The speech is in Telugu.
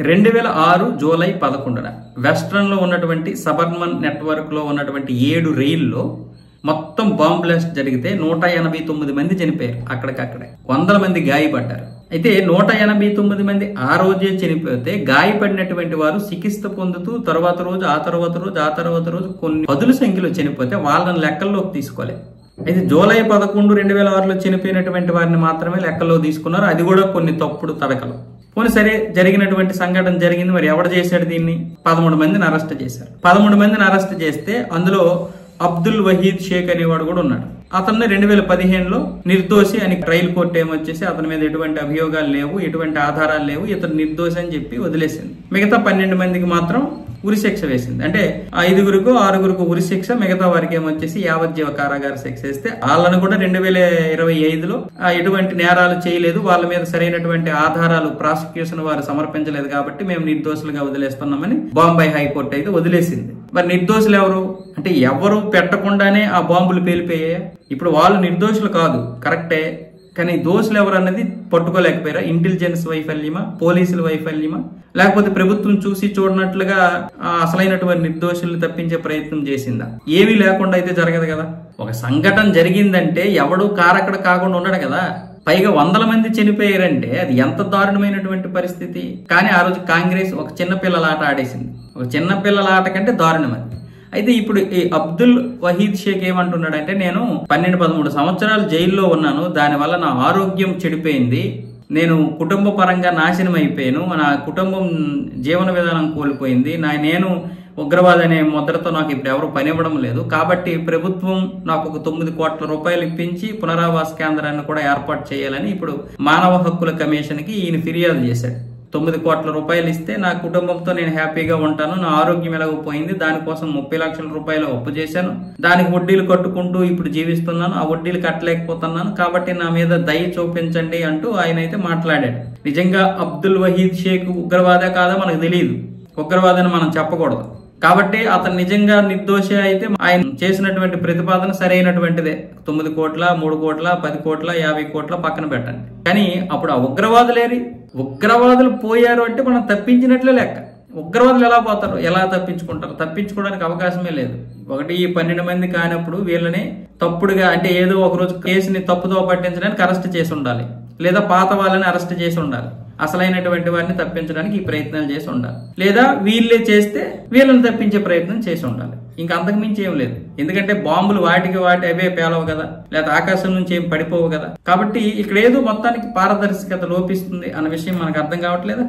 2006 జూలై 11న వెస్ట్రన్ లో ఉన్నటువంటి సబర్మన్ నెట్వర్క్ లో ఉన్నటువంటి 7 రైళ్లలో మొత్తం బాంబ్ బ్లాస్ట్ జరిగితే 189 మంది చనిపోయారు. అక్కడికక్కడే 100 మంది గాయపడ్డారు. అయితే 189 మంది ఆ రోజే చనిపోతే గాయపడినటువంటి వారు చికిత్స పొందుతూ తర్వాత రోజు కొన్ని పదుల సంఖ్యలో చనిపోతే వాళ్ళని లెక్కల్లోకి తీసుకోలేదు. అయితే జూలై 11, 2006లో చనిపోయినటువంటి వారిని మాత్రమే లెక్కల్లో తీసుకున్నారు. అది కూడా కొన్ని తప్పుడు తడకలు. పోనీ సరే, జరిగినటువంటి సంఘటన జరిగింది. మరి ఎవరు చేశాడు దీన్ని? 13 మందిని అరెస్ట్ చేశారు. 13 మందిని అరెస్ట్ చేస్తే అందులో అబ్దుల్ వహీద్ షేక్ అనేవాడు కూడా ఉన్నాడు. అతన్ని 2015లో నిర్దోషి అని ట్రయల్ కోర్టు ఏమొచ్చేసి అతని మీద ఎటువంటి అభియోగాలు లేవు, ఎటువంటి ఆధారాలు లేవు, ఇతను నిర్దోషి అని చెప్పి వదిలేసింది. మిగతా 12 మందికి మాత్రం ఉరిశిక్ష వేసింది. అంటే 5గురికి 6గురికి ఉరిశిక్ష, మిగతా వారికి ఏమొచ్చేసి యావజ్జీవ కారాగార శిక్ష వేస్తే వాళ్ళని కూడా 2025లో ఎటువంటి నేరాలు చేయలేదు, వాళ్ళ మీద సరైనటువంటి ఆధారాలు ప్రాసిక్యూషన్ వారు సమర్పించలేదు కాబట్టి మేము నిర్దోషులుగా వదిలేస్తున్నామని బాంబే హైకోర్టు అయితే వదిలేసింది. మరి నిర్దోషులు ఎవరు అంటే ఎవరు పెట్టకుండానే ఆ బాంబులు పేలిపోయాయి. ఇప్పుడు వాళ్ళు నిర్దోషులు కాదు, కరెక్టే, కానీ దోషులు ఎవరు అన్నది పట్టుకోలేకపోయారా? ఇంటెలిజెన్స్ వైఫల్యమా, పోలీసుల వైఫల్యమా, లేకపోతే ప్రభుత్వం చూసి చూడనట్లుగా అసలైనటువంటి నిర్దోషులు తప్పించే ప్రయత్నం చేసిందా? ఏమీ లేకుండా అయితే జరగదు కదా. ఒక సంఘటన జరిగిందంటే ఎవడు కారక్కడ కాకుండా ఉండడు కదా. పైగా 100 మంది చనిపోయారంటే అది ఎంత దారుణమైనటువంటి పరిస్థితి. కానీ ఆ రోజు కాంగ్రెస్ ఒక చిన్నపిల్లల ఆట ఆడేసింది. ఒక చిన్నపిల్లల ఆట కంటే దారుణం అది. అయితే ఇప్పుడు ఈ అబ్దుల్ వహీద్ షేక్ ఏమంటున్నాడంటే, నేను 12-13 సంవత్సరాలు జైల్లో ఉన్నాను, దానివల్ల నా ఆరోగ్యం చెడిపోయింది, నేను కుటుంబ పరంగా నాశనం అయిపోయాను, నా కుటుంబం జీవన విధానం కోల్పోయింది, నేను ఉగ్రవాద అనే ముద్రతో నాకు ఇప్పుడు ఎవరు పనివ్వడం లేదు, కాబట్టి ప్రభుత్వం నాకు ఒక 9 కోట్ల రూపాయలు ఇప్పించి పునరావాస కేంద్రాన్ని కూడా ఏర్పాటు చేయాలని ఇప్పుడు మానవ హక్కుల కమిషన్ కి ఈయన ఫిర్యాదు చేశాడు. 9 కోట్ల రూపాయలు ఇస్తే నా కుటుంబంతో నేను హ్యాపీగా ఉంటాను, నా ఆరోగ్యం ఎలాగోపోయింది, దానికోసం 30 లక్షల రూపాయలు అప్పు చేశాను, దానికి వడ్డీలు కట్టుకుంటూ ఇప్పుడు జీవిస్తున్నాను, ఆ వడ్డీలు కట్టలేకపోతున్నాను, కాబట్టి నా మీద దయ చూపించండి అంటూ ఆయన అయితే మాట్లాడాడు. నిజంగా అబ్దుల్ వహీద్ షేక్ ఉగ్రవాదే కాదా మనకు తెలియదు, ఉగ్రవాదని మనం చెప్పకూడదు. కాబట్టి అతను నిజంగా నిర్దోషి అయితే ఆయన చేసినటువంటి ప్రతిపాదన సరైనటువంటిదే. 9 కోట్ల, 3 కోట్ల, 10 కోట్ల, 50 కోట్ల పక్కన పెట్టండి. కానీ అప్పుడు ఆ ఉగ్రవాదులేరి, ఉగ్రవాదులు పోయారు అంటే మనం తప్పించినట్లే లెక్క. ఉగ్రవాదులు ఎలా పోతారు, ఎలా తప్పించుకుంటారు? తప్పించుకోవడానికి అవకాశమే లేదు. ఒకటి ఈ 12 మంది కానప్పుడు వీళ్ళని తప్పుడుగా అంటే ఏదో ఒకరోజు కేసుని తప్పుదో పట్టించడానికి అరెస్ట్ చేసి ఉండాలి, లేదా పాత వాళ్ళని అరెస్ట్ చేసి ఉండాలి, అసలైనటువంటి వారిని తప్పించడానికి ఈ ప్రయత్నాలు చేసి ఉండాలి, లేదా వీళ్ళే చేస్తే వీళ్ళని తప్పించే ప్రయత్నం చేసి ఉండాలి. ఇంకా అంతకు మించి ఏం లేదు. ఎందుకంటే బాంబులు వాటికి అవే పేలవు కదా, లేదా ఆకాశం నుంచి ఏం పడిపోవు కదా. కాబట్టి ఇక్కడ ఏదో మొత్తానికి పారదర్శకత లోపిస్తుంది అన్న విషయం మనకు అర్థం కావట్లేదా?